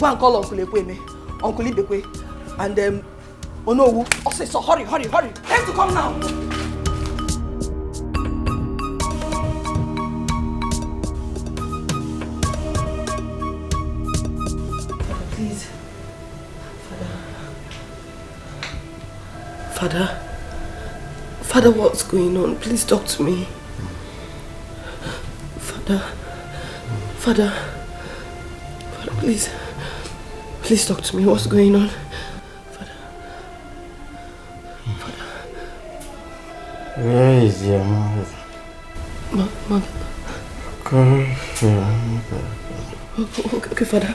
and call Uncle Ekwe, Uncle Ibekwe, and Onowu. Also, so hurry. Time to come now. Please. Father, what's going on? Please talk to me. Father, please talk to me. What's going on? Father. Where is your mother? Mother. Okay, Father.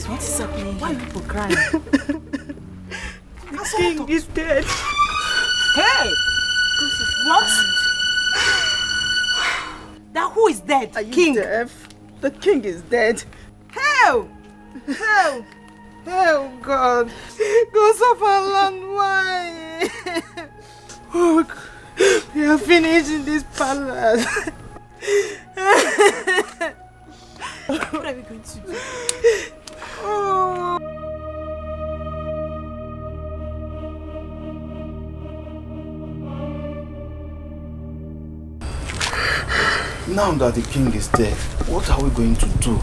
What is happening? Why are people crying? The king is dead. Hey! What? Now who is dead? Are you King? deaf? The king is dead. How? Oh God. Go suffer land. Why? Oh, we are finished in this palace. What are we going to do? Oh. Now that the king is dead, what are we going to do?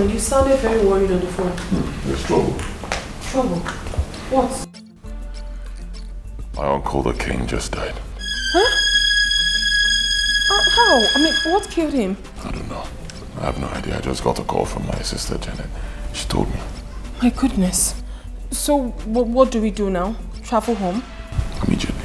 happened? You sounded very worried on the phone. There's trouble. Trouble? What? My uncle, the king, just died. Huh? How? I mean, what killed him? I don't know. I have no idea. I just got a call from my sister, Janet. She told me. My goodness. So, what do we do now? Travel home? Immediately.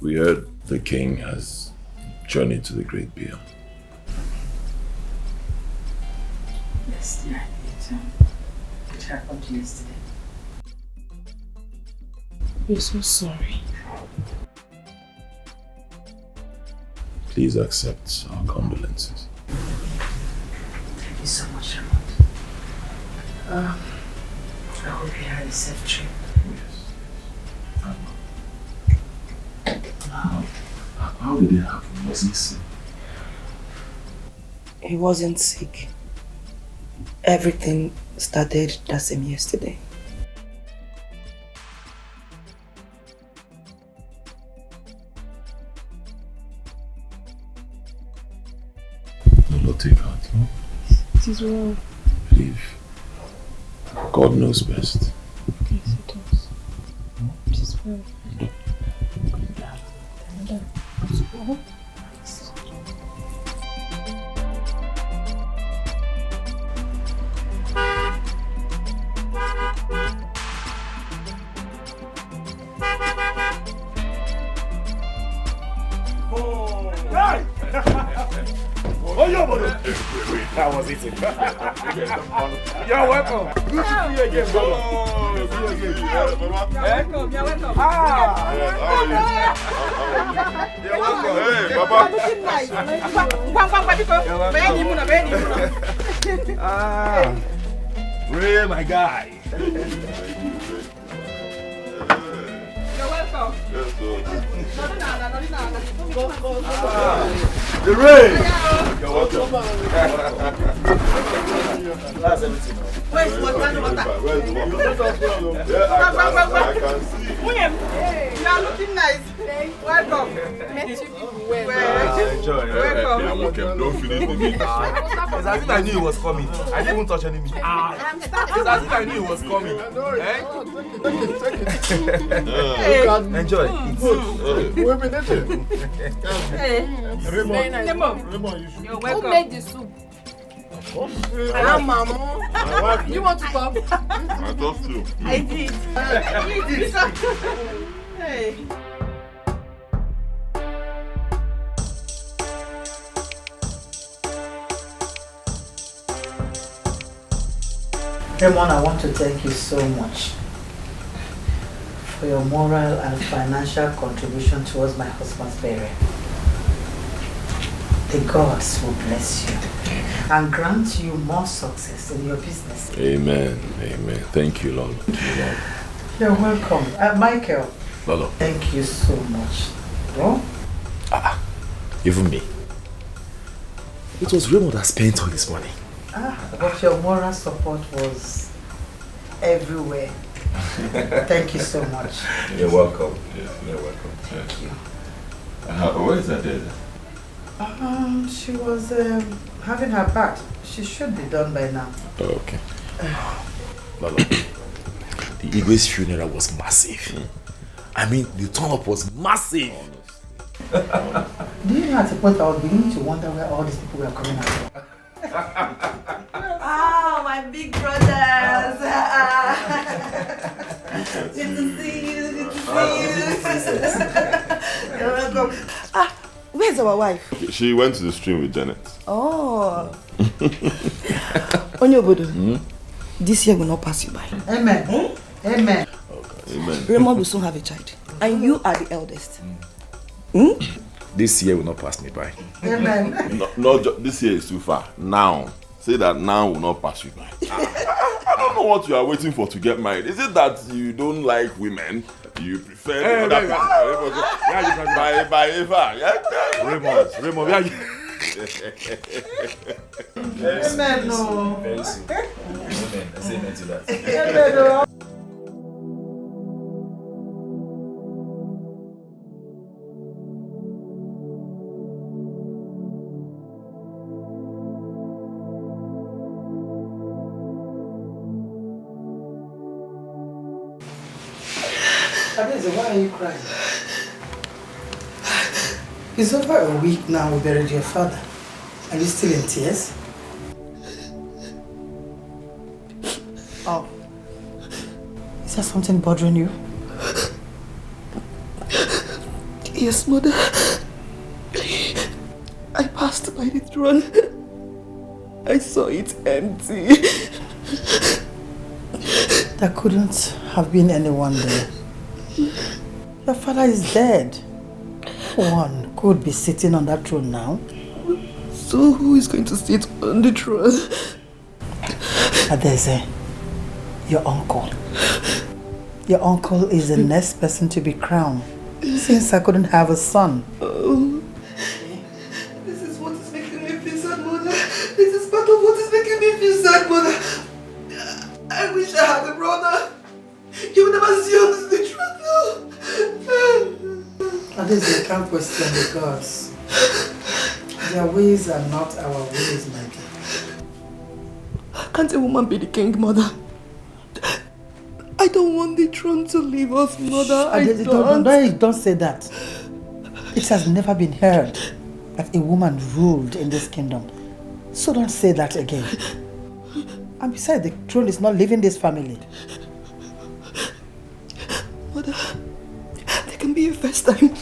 We heard the king has journeyed to the great beyond. Yes, dear, it happened yesterday. We're so sorry. Please accept our condolences. Thank you so much, Ramon. I hope you had a safe trip. How did it happen? Was he sick? He wasn't sick. Everything started the same yesterday. Lord, take heart, no? It is well. Believe. God knows best. Yes, it does. It is well. How was it? You're welcome. Good to see you again, brother. Welcome, you're welcome. Ah! You're welcome. Hey, Baba. Looking nice. Ah, Ray, my guy. You're welcome. The Ray. You're welcome. That's everything. Where's water? Where's the water? Yeah, I can see. You are looking nice. Welcome. Enjoy. Welcome. I'm okay. Don't finish the meat. It's as if I knew it was coming. I didn't even touch any meat. It's as if I knew it was coming. Enjoy. We've been eating. Hey. Raymond, You're Who welcome. made the soup? Mama. You want to come? I thought so. I did. Hey. Raymond, I want to thank you so much for your moral and financial contribution towards my husband's burial. The gods will bless you and grant you more success in your business. Amen. Amen. Thank you, Lord. You're welcome. Michael, Lolo. thank you so much. Oh? Even me. It was Raymond that spent all this money. But your moral support was everywhere. Thank you so much. You're welcome. Yeah, you're welcome. Thank you. Where is that dead? She was having her bath. She should be done by now. Oh, okay. Lolo, the Igwe's funeral was massive. I mean, the turn-up was massive. Do you know at the point I was beginning to wonder where all these people were coming out from? Oh, my big brothers. Good to see you. Good to see you. You're welcome. Where's our wife? Okay, she went to the stream with Janet. Oh. Onyobodo, this year will not pass you by. Amen. Amen. Okay. Amen. Raymond will soon have a child. And you are the eldest. This year will not pass me by. Amen. This year is too far. Now. Say that now will not pass you by. I don't know what you are waiting for to get married. Is it that you don't like women? You prefer the other people? By Eva. Yeah? Raymond, where are you? Amen. No. Very soon. Amen. I say amen to that. Amen. No. Why are you crying? It's over a week now we buried your father. Are you still in tears? Oh. Is there something bothering you? Yes, mother. I passed by the throne. I saw it empty. There couldn't have been anyone there. Your father is dead. No one could be sitting on that throne now. So who is going to sit on the throne? Adeze, your uncle. Your uncle is the next person to be crowned, since I couldn't have a son. Oh. This is what is making me feel sad, mother. This is part of what is making me feel sad, mother. I wish I had a brother. He would never see on the throne now. Adeze, you can't question the gods. Their ways are not our ways, my dear. Can't a woman be the king, mother? I don't want the throne to leave us, mother. Don't say that. It has never been heard that a woman ruled in this kingdom. So don't say that again. And besides, the throne is not leaving this family. Mother, there can be a first time.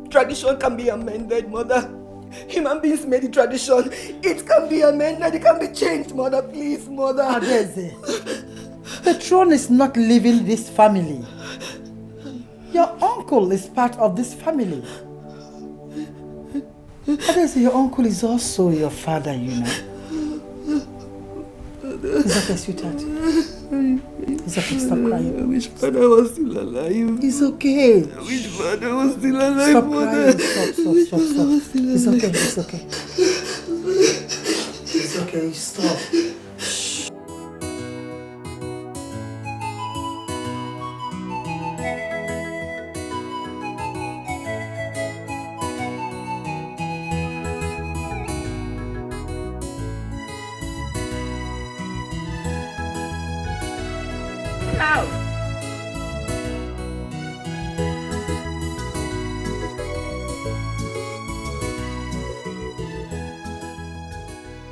Tradition can be amended, mother. Human beings made the tradition. It can be amended. It can be changed, mother. Please, mother. Adeze, the throne is not leaving this family. Your uncle is part of this family. Adeze, your uncle is also your father, you know. It's okay, sweetheart. It's okay, stop crying. I wish father was still alive. It's okay. I wish father was still alive, Stop mother. crying. Stop. It's okay, it's okay. It's okay, stop.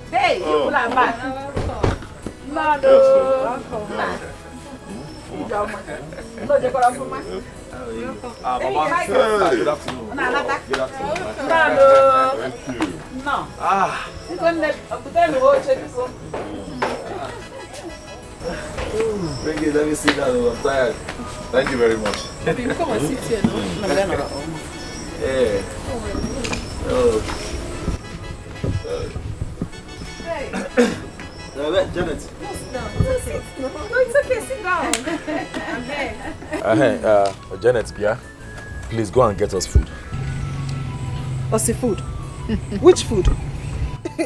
Hey, you pull out back. Mado. No, they got up for my. Good afternoon. Thank you. No. You can check this one. Thank you. Let me sit down. I'm tired. Thank you very much. You come and sit here, no? Yeah. Oh. Hey. Janet. Sit down. No, it's okay. Sit down. I'm here. Janet, Pia, please go and get us food. What's the food? Which food?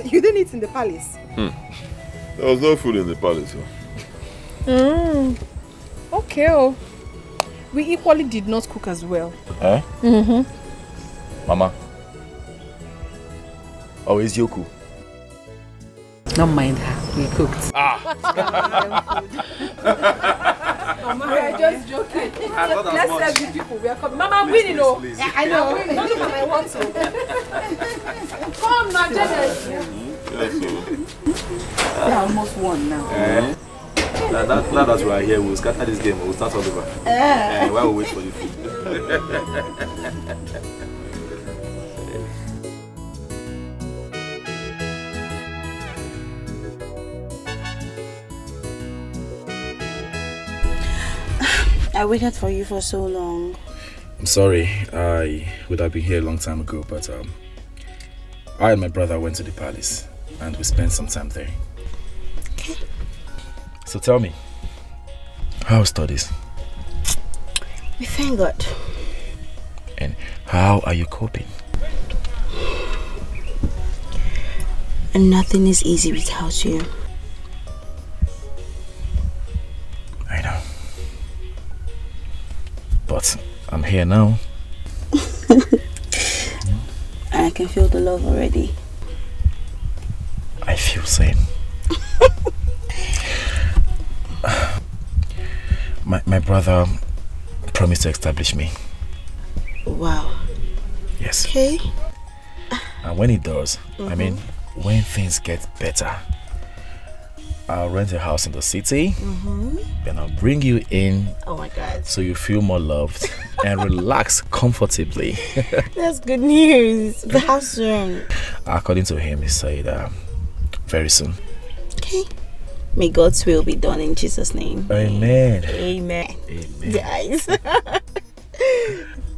You didn't eat in the palace. There was no food in the palace. Okay. We equally did not cook as well. Eh? Mama. Oh, it's Yoku. Don't mind her. We cooked. Mama, we are just joking. Let's serve the people. We are coming. Mama, I'm winning, oh. I know. Don't look at my watch. Come now, Janet. They almost won now. Now that we are here, we'll scatter this game. We'll start all over. While we wait for the food. I waited for you for so long. I'm sorry. I would have been here a long time ago, but I and my brother went to the palace and we spent some time there. Okay. So tell me, how are studies? We thank God. And how are you coping? And nothing is easy without you. I know. But I'm here now. I can feel the love already. I feel same. My brother promised to establish me. Wow. Yes. Okay. And when he does, I mean, when things get better, I'll rent a house in the city, then I'll bring you in. Oh my God. So you feel more loved and relax comfortably. That's good news. But how soon? According to him, he said very soon. Okay. May God's will be done in Jesus' name. Amen. Amen. Amen. Guys.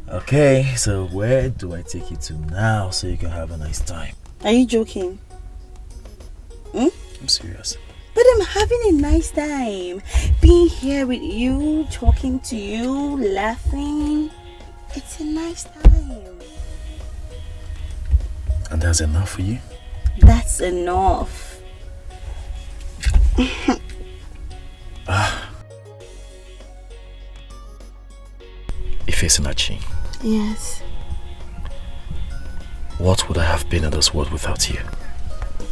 Okay, so where do I take you to now so you can have a nice time? Are you joking? I'm serious. But I'm having a nice time. Being here with you, talking to you, laughing. It's a nice time. And that's enough for you? That's enough. Ifesinachi. Yes. What would I have been in this world without you?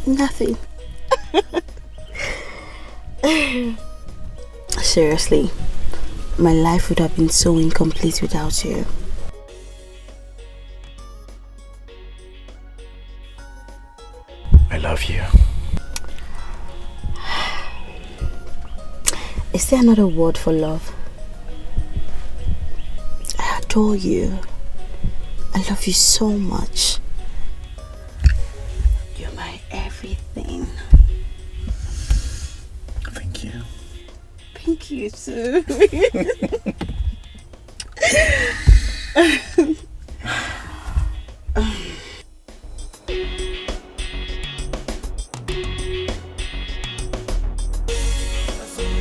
Nothing. Seriously, my life would have been so incomplete without you. I love you. Is there another word for love? I adore you. I love you so much. You're my everything. Thank you. Thank you too.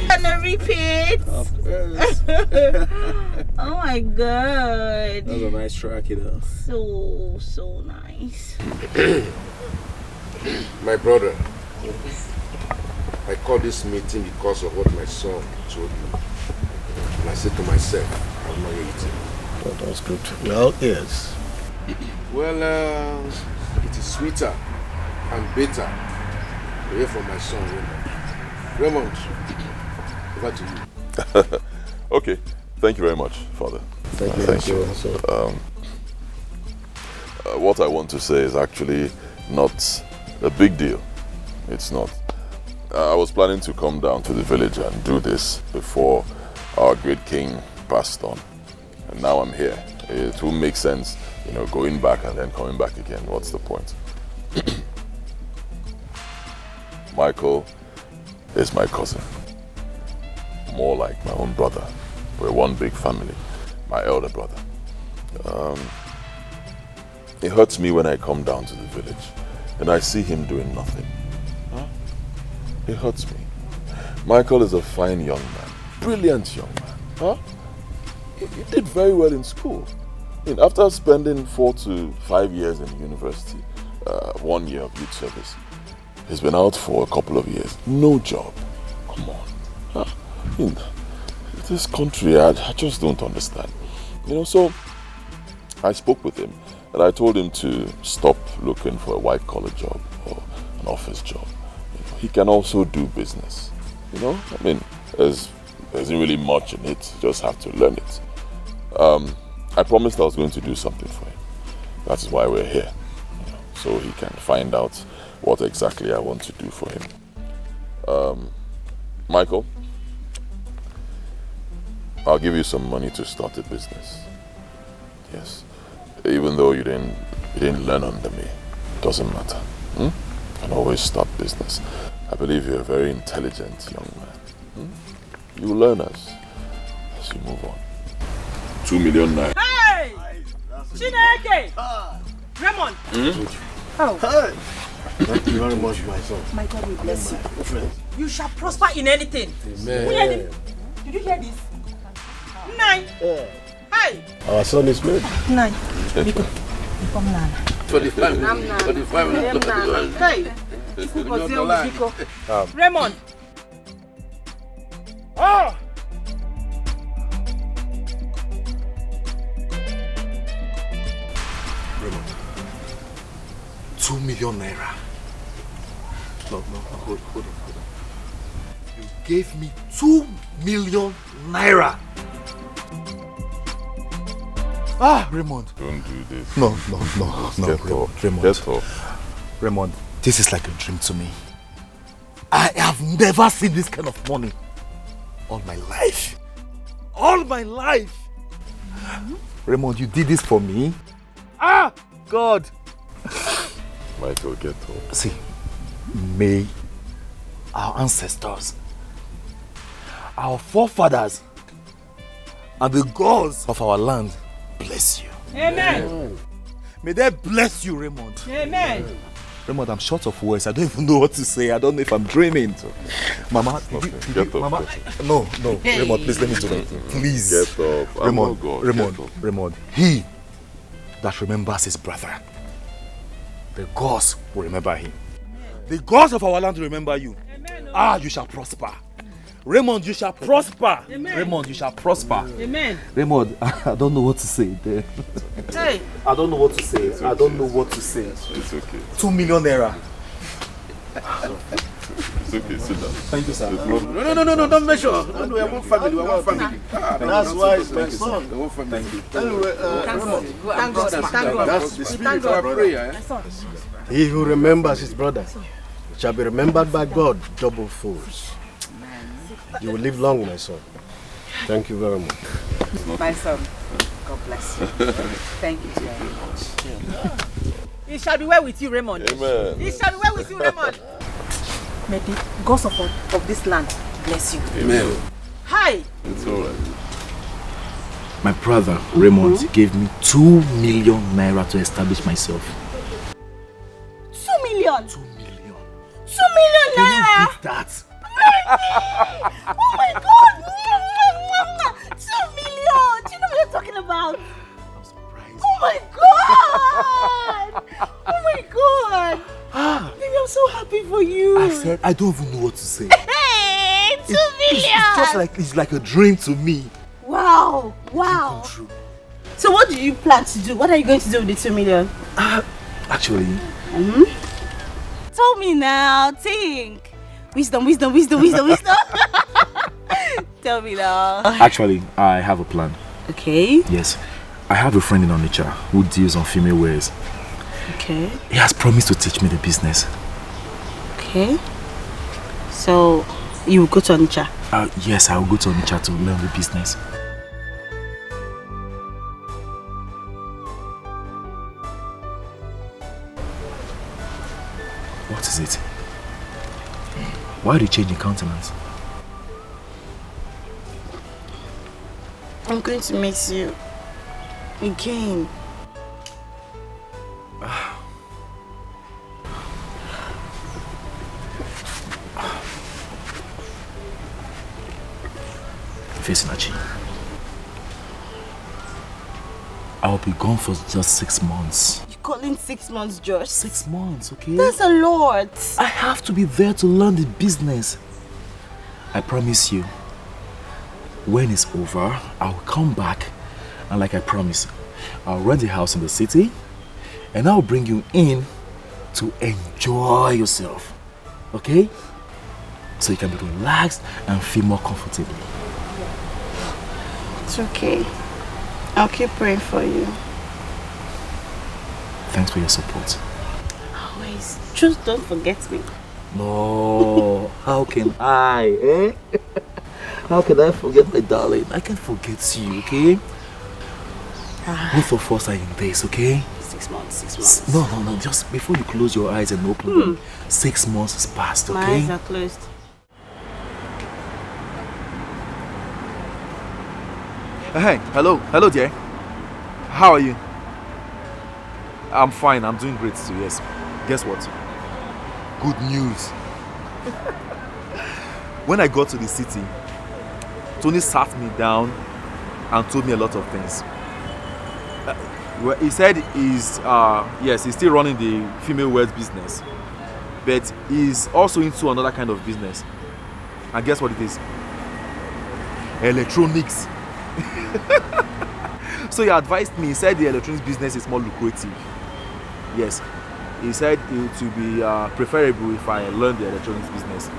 Gonna repeat. Of course. Oh my God. That was a nice track, you know. So nice. My brother, I called this meeting because of what my son told me. And I said to myself, I'm not waiting. Oh, that's good. Well, yes. Well, it is sweeter and better to hear from my son, Raymond. Raymond, over to you. Okay, thank you very much, Father. Thank you. What I want to say is actually not a big deal. It's not. I was planning to come down to the village and do this before our great king passed on. And now I'm here. It will make sense, you know, going back and then coming back again. What's the point? Michael is my cousin. More like my own brother. We're one big family. My elder brother. It hurts me when I come down to the village and I see him doing nothing. It hurts me. Michael is a fine young man. Brilliant young man. He did very well in school. I mean, after spending 4 to 5 years in university, 1 year of youth service, he's been out for a couple of years. No job. Come on. In this country, I just don't understand. You know, so I spoke with him And I told him to stop looking for a white-collar job or an office job. He can also do business. I mean, there isn't really much in it. You just have to learn it. I promised I was going to do something for him. That is why we're here. So he can find out what exactly I want to do for him. Michael, I'll give you some money to start a business. Yes. Even though you didn't learn under me, it doesn't matter. You can always start business. I believe you're a very intelligent young man. You learn as you move on. 2 million naira. Hey! Chineke! Raymond! Oh. Hey! Thank you very much, my son. My God will bless you. You shall prosper in anything. Amen. Did you hear this? 9. Hey! Our son is made. 9. Nico. 25. 25. Hey! Raymond! Ah! Raymond, 2 million naira. No, hold on. You gave me 2 million naira. Raymond. Don't do this. No, Raymond. Get off. Raymond, this is like a dream to me. I have never seen this kind of money all my life. All my life. Raymond, you did this for me? God. Michael, get off. See, may our ancestors, our forefathers, and the gods of our land bless you. Amen. May they bless you, Raymond. Amen. Raymond, I'm short of words. I don't even know what to say. I don't know if I'm dreaming. Mama, Mama, no, Raymond, please let me do that. Please. Get off. Raymond, he that remembers his brother, the gods will remember him. The gods of our land will remember you. Amen. You shall prosper. Raymond, you shall prosper. Amen. Raymond, you shall prosper. Amen. Raymond, I don't know what to say there. Hey. I don't know what to say. I don't know what to say. It's okay. 2 million naira. It's okay, sit down. Thank you, sir. No, don't measure. No, we are one family. That's why it's my son. One family. Anyway, thank God. That's the spirit of our prayer. He who remembers his brother shall be remembered by God, double fools. You will live long, my son. Thank you very much. My son, God bless you. Thank you very much. It shall be well with you, Raymond. Amen. It shall be well with you, Raymond. May the gods of this land bless you. Amen. Hi. It's all right. My brother, Raymond, gave me 2 million naira to establish myself. 2 million? 2 million. 2 million Can naira? you beat that? Oh my God! 2 million! Do you know what you're talking about? I'm surprised. Oh my God! Oh my God! Baby, I'm so happy for you. I said, I don't even know what to say. Hey, 2 million! It's like a dream to me. Wow! Wow! So what do you plan to do? What are you going to do with the 2 million? Actually, Tell me now, think. Wisdom. Tell me now. Actually, I have a plan. Okay. Yes. I have a friend in Onitsha who deals on female wares. Okay. He has promised to teach me the business. Okay. So, you will go to Onitsha? Yes, I will go to Onitsha to learn the business. What is it? Why do you change your countenance? I'm going to miss you. Again. Fesinachi, I'll be gone for just 6 months. You calling 6 months, Josh? 6 months, okay? That's a lot. I have to be there to learn the business. I promise you, when it's over, I'll come back and like I promised, I'll rent a house in the city And I'll bring you in to enjoy yourself. Okay? So you can be relaxed and feel more comfortable. It's okay. I'll keep praying for you. Thanks for your support. Always. Just don't forget me. No, how can I, eh? How can I forget my darling? I can't forget you, okay? Both of us are in this, okay? 6 months, 6 months. No, just before you close your eyes and open them, 6 months has passed, okay? My eyes are closed. Hey, hello dear. How are you? I'm fine, I'm doing great too, yes. Guess what? Good news. When I got to the city, Tony sat me down and told me a lot of things. He said he's still running the female wears business, but he's also into another kind of business. And guess what it is? Electronics. So he advised me. He said the electronics business is more lucrative. Yes, he said it would be preferable if I learn the electronics business.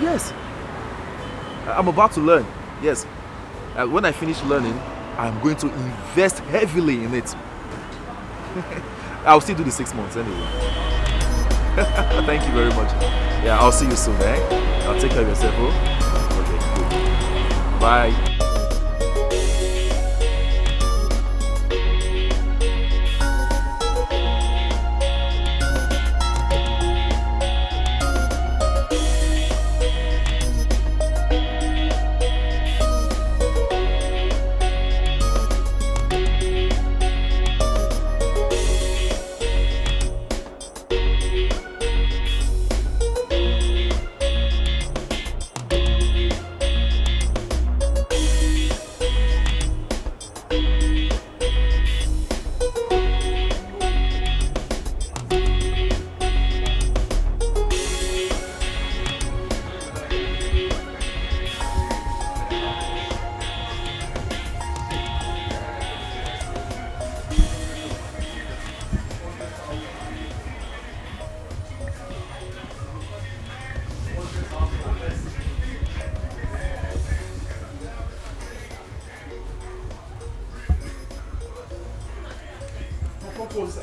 Yes, I'm about to learn. Yes, when I finish learning, I'm going to invest heavily in it. I'll still do the 6 months anyway. Thank you very much. Yeah, I'll see you soon, eh? I'll take care of yourself, oh? Okay, good. Bye.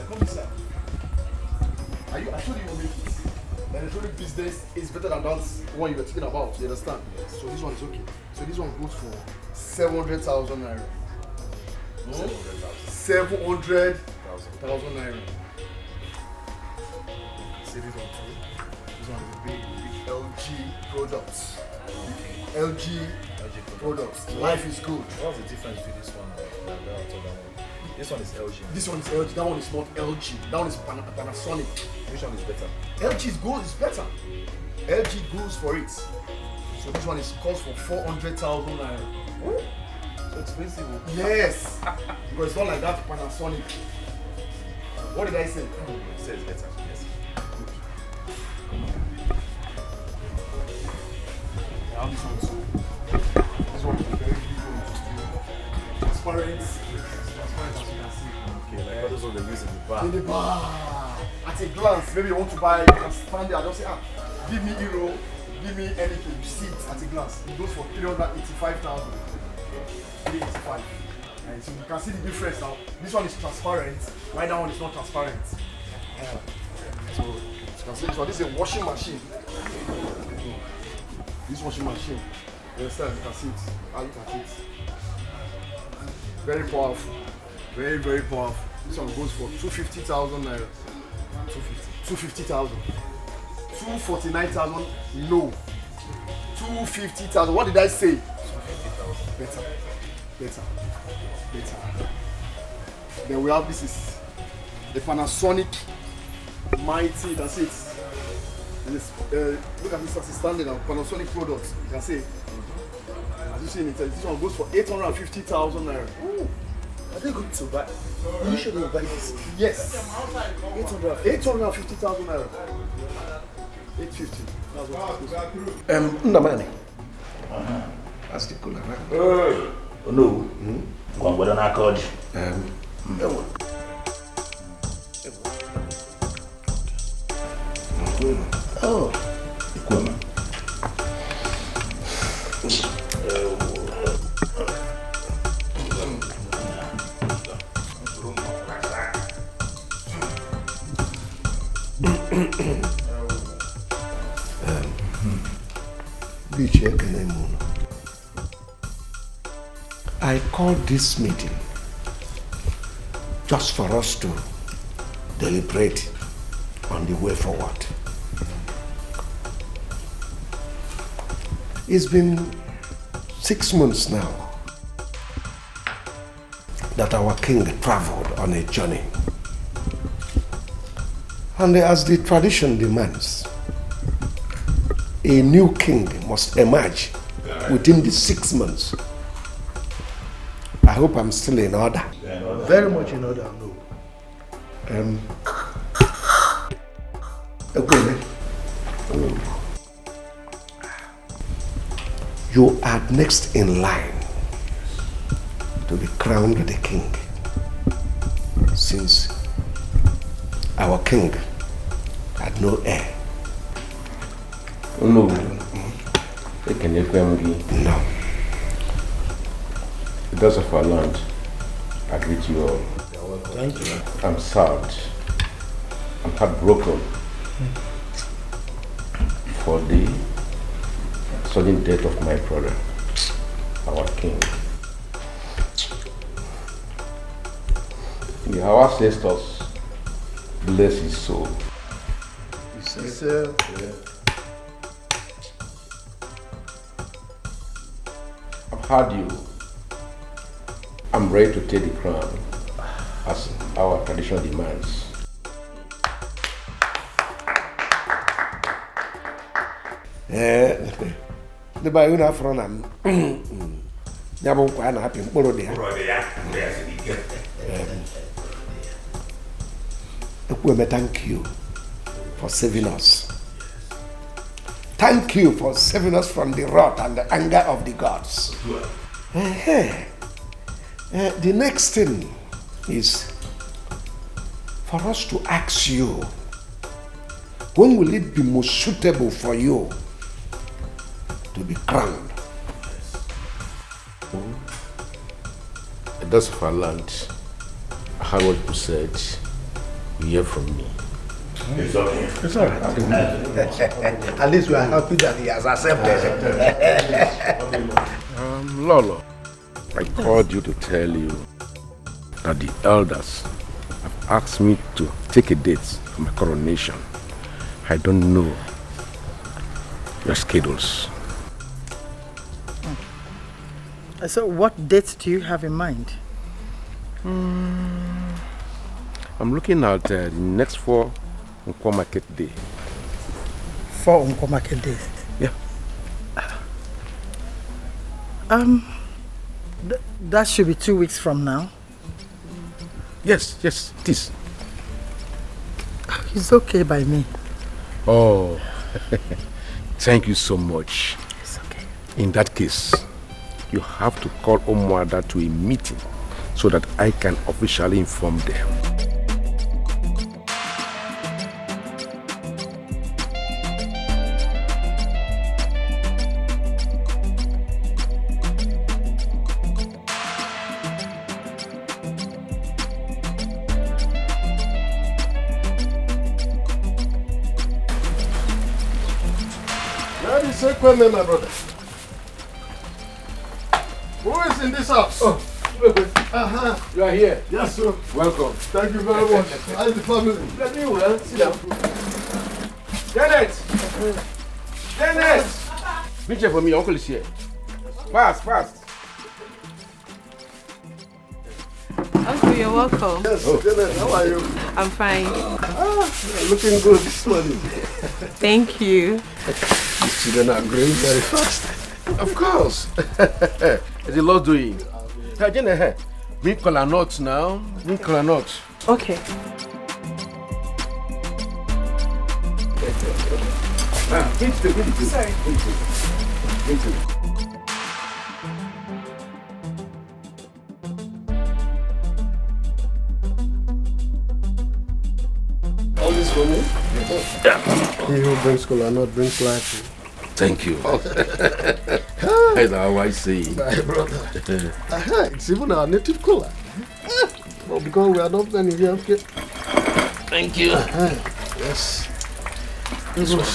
Come inside. I told you make it. The electronic business is better than that one you were talking about. You understand? Yes. So this one is okay. So this one goes for 700,000 naira. 700,000 naira. See this one too. This one is a big LG products. LG products. Life is good. What's the difference between this one and the other one? This one is LG. This one is LG. That one is not LG. That one is Panasonic. Which one is better? LG is good. It's better. LG goes for it. So this one is cost for 400,000 naira. So expensive. Yes. Because it's not like that Panasonic. What did I say? It says better. Yes. Now this one too. This one is very big. Transparent. Okay, like what is what they use in the bar? In the bar. At a glance, maybe you want to buy, you can stand there and just say, give me euro, give me anything. You see it at a glance. It goes for 385,000. 385. And so you can see the difference now. This one is transparent, while that one is not transparent. So you can see this one. This is a washing machine. This washing machine. You understand? You can see it. Look at it. Very powerful. Very, very powerful. This one goes for 250,000 naira. 250,000. 249,000. No. 250,000. What did I say? 250,000. Better. Then we have this is the Panasonic Mighty. That's it. And it's, look at this as it's standing now. Panasonic products. You can see. As you see in it, this one goes for 850,000 naira. Ooh. Are they going to buy? You should buy this. Yes. 850,000 naira. 850. That's what it goes. Ndamani. That's the cooler, right? Oh no. Go on, not called. Oh. I called this meeting just for us to deliberate on the way forward. It's been 6 months now that our king traveled on a journey. And as the tradition demands, a new king must emerge within the 6 months. I hope I'm still in order. Very much in order, no. You are next in line to be crowned the king, since our king had no heir. No. No. Because of our land, I greet you all. Thank you. I'm sad. I'm heartbroken for the sudden death of my brother, our king. Our ancestors, bless his soul. Yes, I've heard you. I'm ready to take the crown as our tradition demands. The Bayuna from Yabu and happy Borodia. Thank you for saving us. Thank you for saving us from the wrath and the anger of the gods. The next thing is for us to ask you, when will it be most suitable for you to be crowned? That's of our land. I heard what you said. You hear from me. It's okay. It's all right. At least we are happy that he has accepted. Lolo, I called you to tell you that the elders have asked me to take a date for my coronation. I don't know your schedules. So what dates do you have in mind? I'm looking at the next 4 Nkwo Market Day. 4 Nkwo Market Days? Yeah. That should be 2 weeks from now. Yes, it is. It's okay by me. Oh, thank you so much. It's okay. In that case, you have to call Omwada to a meeting so that I can officially inform them. My brother. Who is in this house? Oh, you are here. Yes, sir. Welcome. Thank you very much. How's the family? Let me well. Sit down. Janet! Reach here for me. Uncle is here. Fast. Uncle, you're welcome. Yes, Janet, how are you? I'm fine. You're looking good this morning. Thank you. The children are growing very fast. Of course. There's a lot doing. Hey, Janet, bring kola nuts now. Bring kola nuts. Okay. Sorry. All this for me? Yeah. He who brings kola nut brings life. Thank you. That's how I say it. My brother. It's even our native kola. Well, because we are not many here. Okay. Thank you. Yes. This one.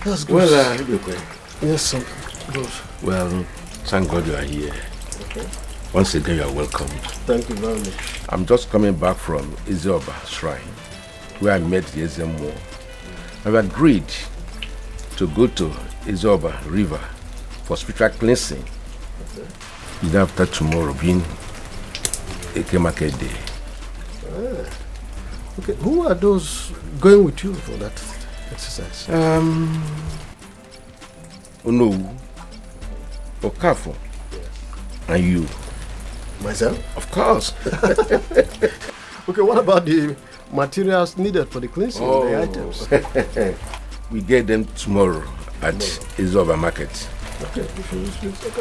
That's good. Well, yes, sir. Good. Well, thank God you are here. Okay. Once again, you are welcome. Thank you very much. I'm just coming back from Izoba Shrine, where I met the Ezemo. I've agreed to go to Izoba River for spiritual cleansing. Okay. Even after tomorrow being Eke Market Day. Okay, who are those going with you for that exercise? Ono, Okafo, and you. Myself? Of course. Okay, what about the materials needed for the cleansing, the items? We get them tomorrow at Izoba Market. Okay,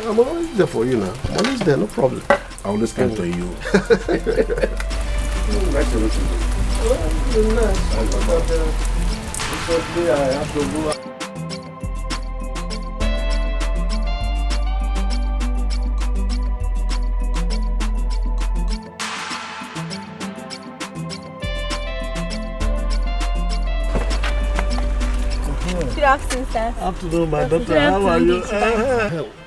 I'm always there for you now. I'm always there, no problem. I always come to you. Nice to meet you. Nice. I have to go. Good afternoon, sir. Afternoon, my daughter. How are you?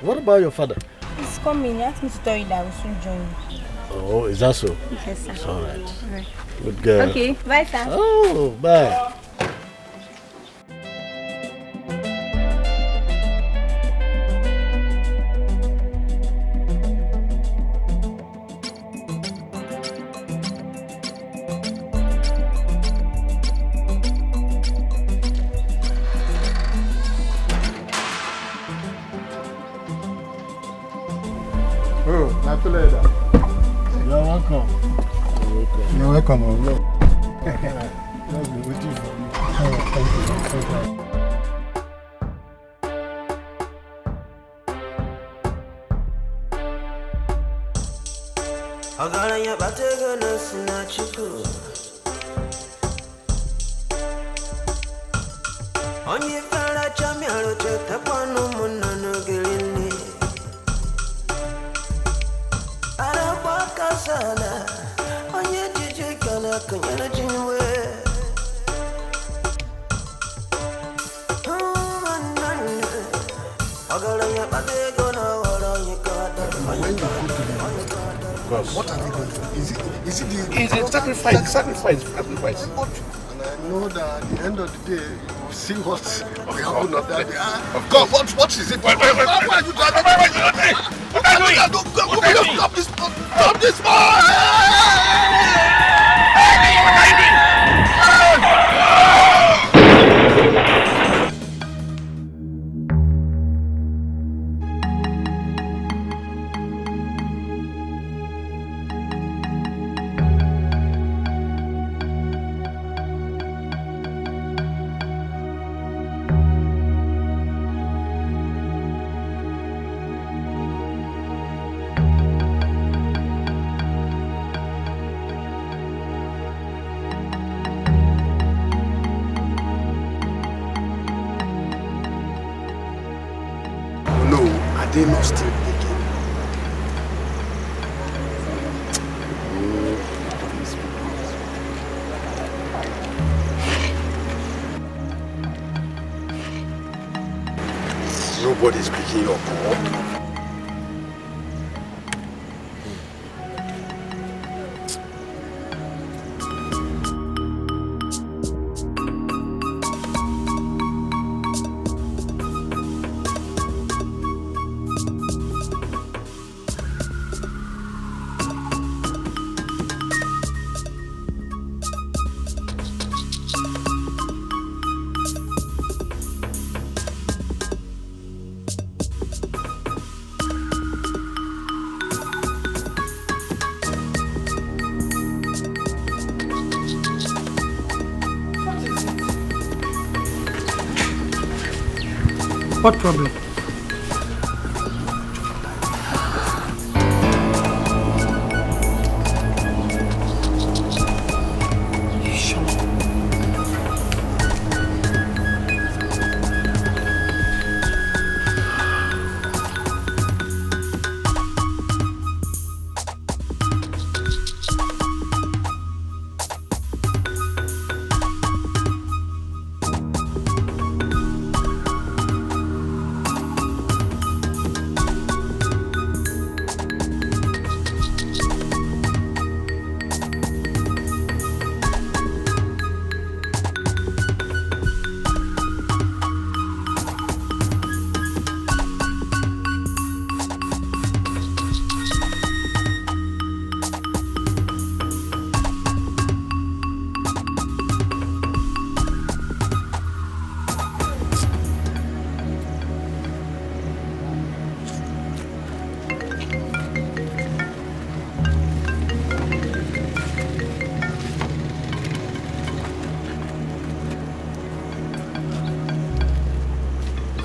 What about your father? He's coming. He asked me to tell you that I will soon join you. Oh, is that so? Yes, sir. It's all right. All right. Good girl. Okay, bye, sir. Oh, bye. Oh, not later. You're welcome. You're welcome. Just been waiting for you. Oh, thank you. Agaranya batega na sinachiku. Onye fara chamyalo cheta kwanu munano gelini. Araba kasala. Onye jiji kana kanyana jinwe. Agaranya batega na waranya kada. What are they going to do? Is it the... It's a sacrifice. And I know that at the end of the day, we'll see what will happen on that day. God, what is it? Wait, what are you doing? What are you doing? Stop this! Stop this! They not still again. Nobody's picking up. What problem?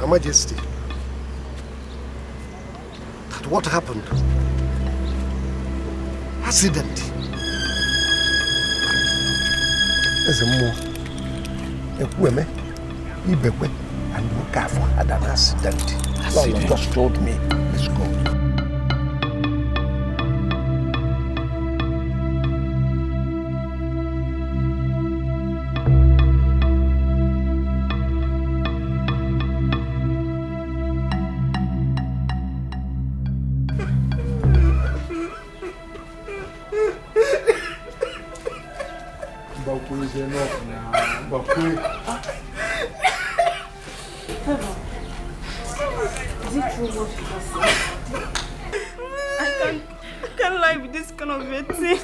Majesty, that what happened? Accident. There's a more. Ekweme, Ibekwe, and Mukafo had an accident. Lolo just told me. Let's go. Is enough now. Is it true what you just said? I can't lie with this kind of a thing.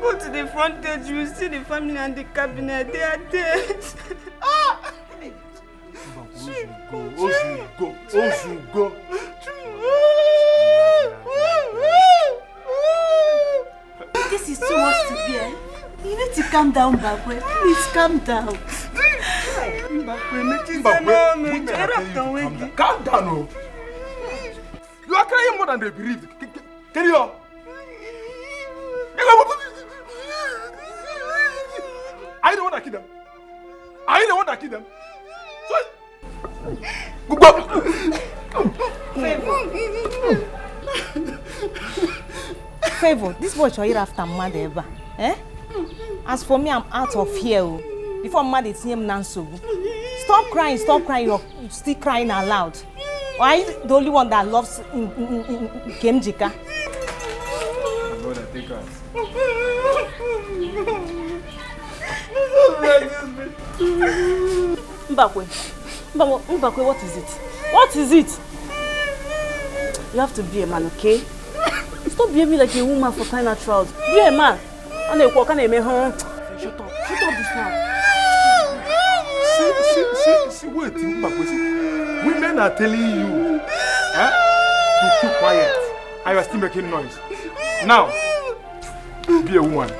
Go to the front edge, you will see the family and the cabinet. They are dead. Osugo. This is too much to bear. You need to calm down, Bakwe. Please calm down. Calm down, oh. You are crying more than they believe. Can you? I don't want to kill them. I don't want to kill them. Favor, this boy shall hear after mad ever. Eh? As for me, I'm out of here. Before mad it's him Nanso. Stop crying, you're still crying aloud. Why the only one that loves Kemjika? Brother, take us. Mbakwe, what is it? What is it? You have to be a man, okay? Stop behaving like a woman for crying out loud. Be a man. And they walk and they make her. Shut up this man. See, wait, women are telling you to keep quiet. And you are still making noise. Now, be a woman.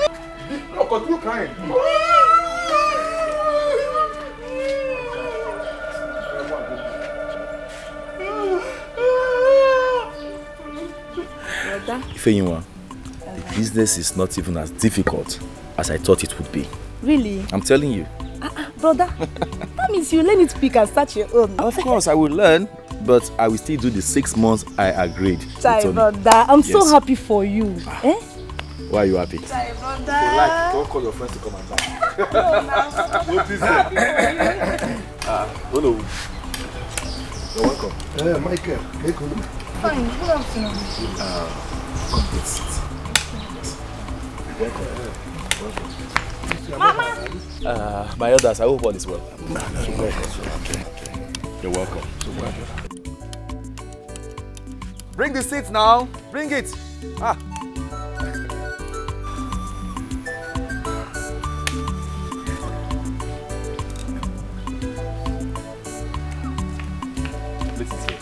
No, continue crying. Ifeyinwa, the business is not even as difficult as I thought it would be. Really? I'm telling you. Brother, that means you learn it quick and start your own. Of course, I will learn, but I will still do the 6 months I agreed. Chai, brother, I'm so happy for you. Eh? Why are you happy? Chai, brother. Don't call your friends to come and buy. No, please. No. You're welcome. Michael, Fine, good afternoon. Come, let's sit. Welcome. Mama! My elders, I hope all is well. You're welcome. Bring the seats now. Bring it. Listen here.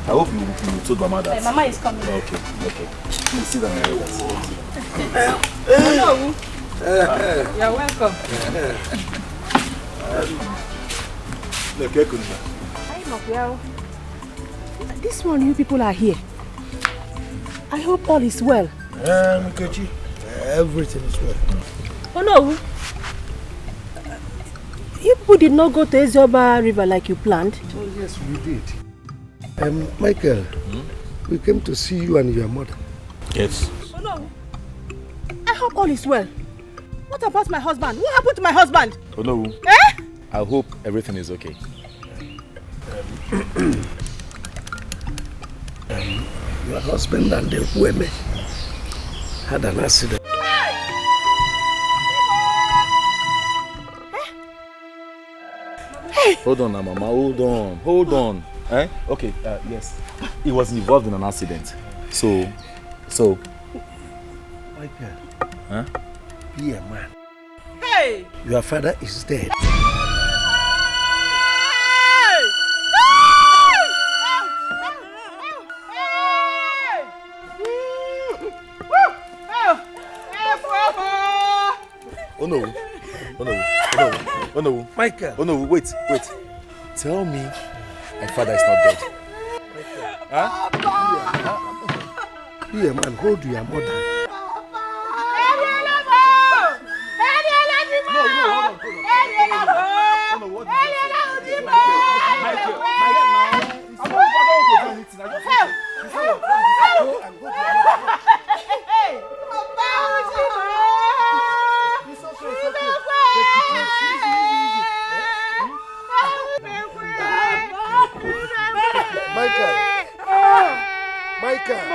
I hope you told Mama that. Mama is coming. Okay. Please sit down. Hello. You're welcome. This one, you people are here. I hope all is well. Nkechi, everything is well. Oh no. You people did not go to Ezioba River like you planned. Oh yes, we did. Michael, we came to see you and your mother. Yes. Oh no. I hope all is well. What about my husband? What happened to my husband? Oh no. Eh? I hope everything is okay. Your husband and the women had an accident. Hold on now, Mama. Hold on. Eh? Okay, yes. He was involved in an accident. So. Michael, Huh? be a man. Hey! Your father is dead. Oh no. Oh no. Oh no. Oh no. Michael. Oh no, wait. Tell me my father is not dead. Huh? Here, man, hold your mother. Michael!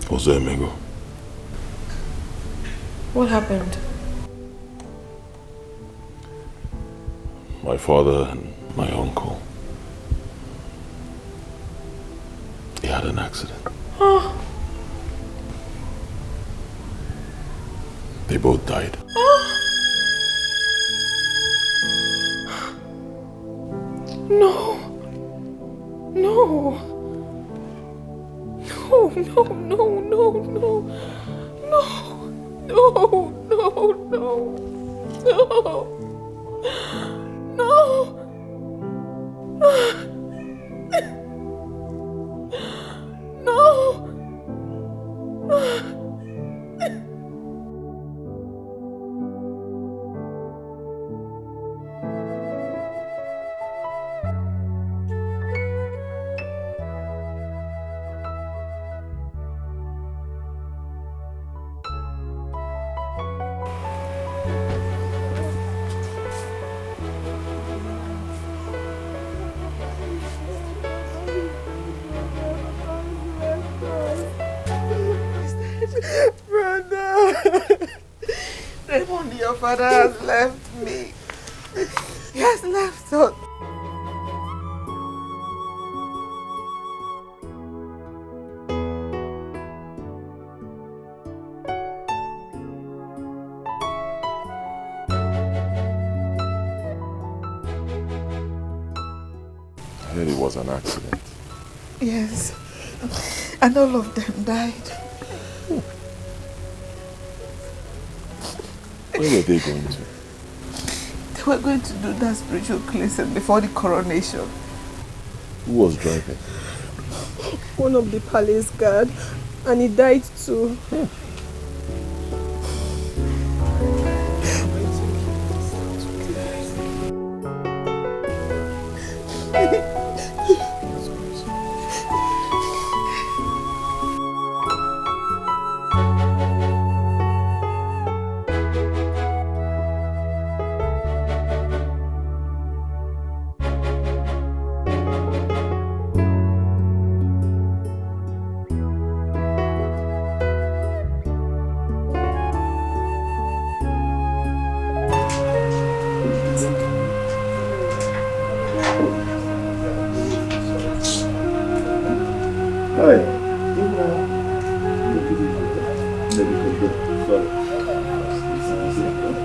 What's that, Mingo? What happened? My father and my uncle. He had an accident. Oh. They both died. Oh. No. No. No, no, no, no, no. No. No, no, no. No. No. No. Brother. Raymond, your father has left me. He has left us. I heard it was an accident. Yes. And all of them died. Where were they going to? They were going to do that spiritual cleansing before the coronation. Who was driving? One of the palace guard, and he died too.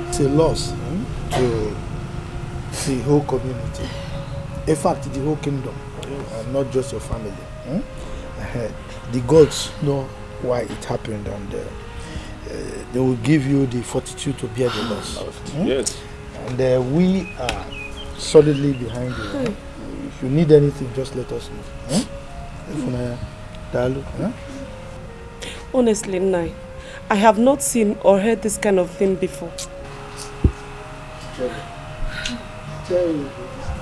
It's a loss to the whole community. In fact, the whole kingdom, and not just your family. The gods know why it happened, and they will give you the fortitude to bear the loss. Yes. And we are solidly behind you. If you need anything, just let us know. Honestly, Nai, I have not seen or heard this kind of thing before.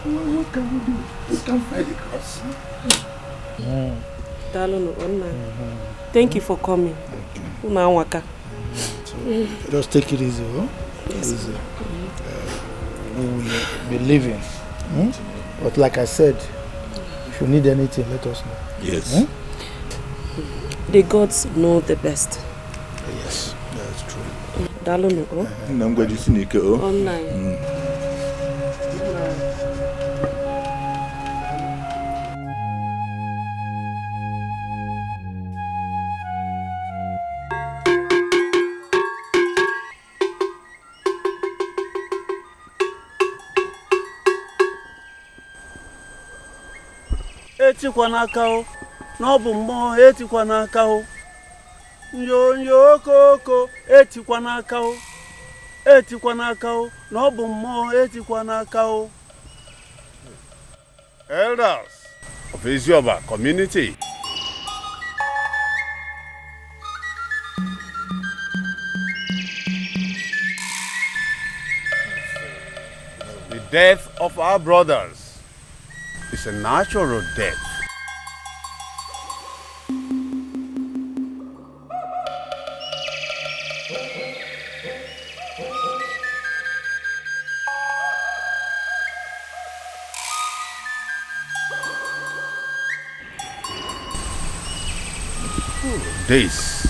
What can we do? We can fight the cross. Thank you for coming. Just take it easy, Yes. Easy. We will be leaving. But like I said, if you need anything, let us know. Yes. The gods know the best. Yes, that's true. I'm glad you see Nika. Online. Etikwa n'aka o, n'ọbụ mmụọ etikwa n'aka o. Nyo koko etikwa n'aka o. Etikwa n'aka o, n'ọbụ mmụọ etikwa n'aka o. Elders of Izioba community. The death of our brothers is a natural death. This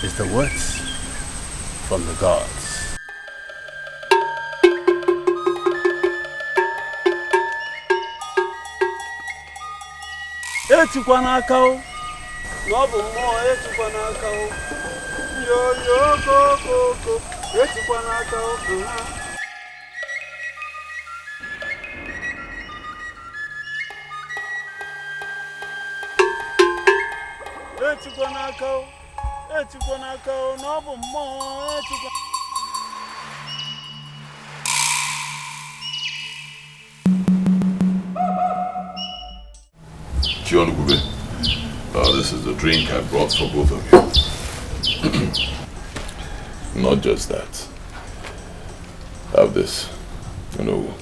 is the words from the gods. Etikwa n'aka o, n'ọbụ mmụọ etikwa n'aka o. Nyo koko etikwa n'aka o. Etikwa n'aka o, n'ọbụ mmụọ etikwa. This is the drink I brought for both of you. Not just that. Have this. You know,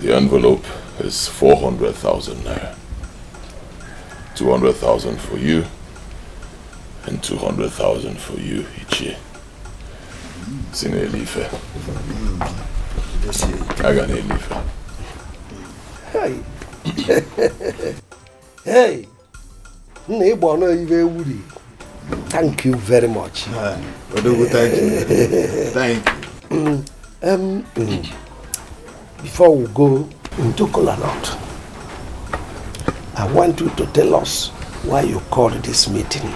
the envelope is 400,000 naira. 200,000 for you, and 200,000 for you each year. Sine Elife. Aga Elife. Hey. Hey. Nne ịgba ọnụ ibe ewuri. Thank you very much. Odogu, thank you. Thank you. Before we go into Kolanot, I want you to tell us why you called this meeting.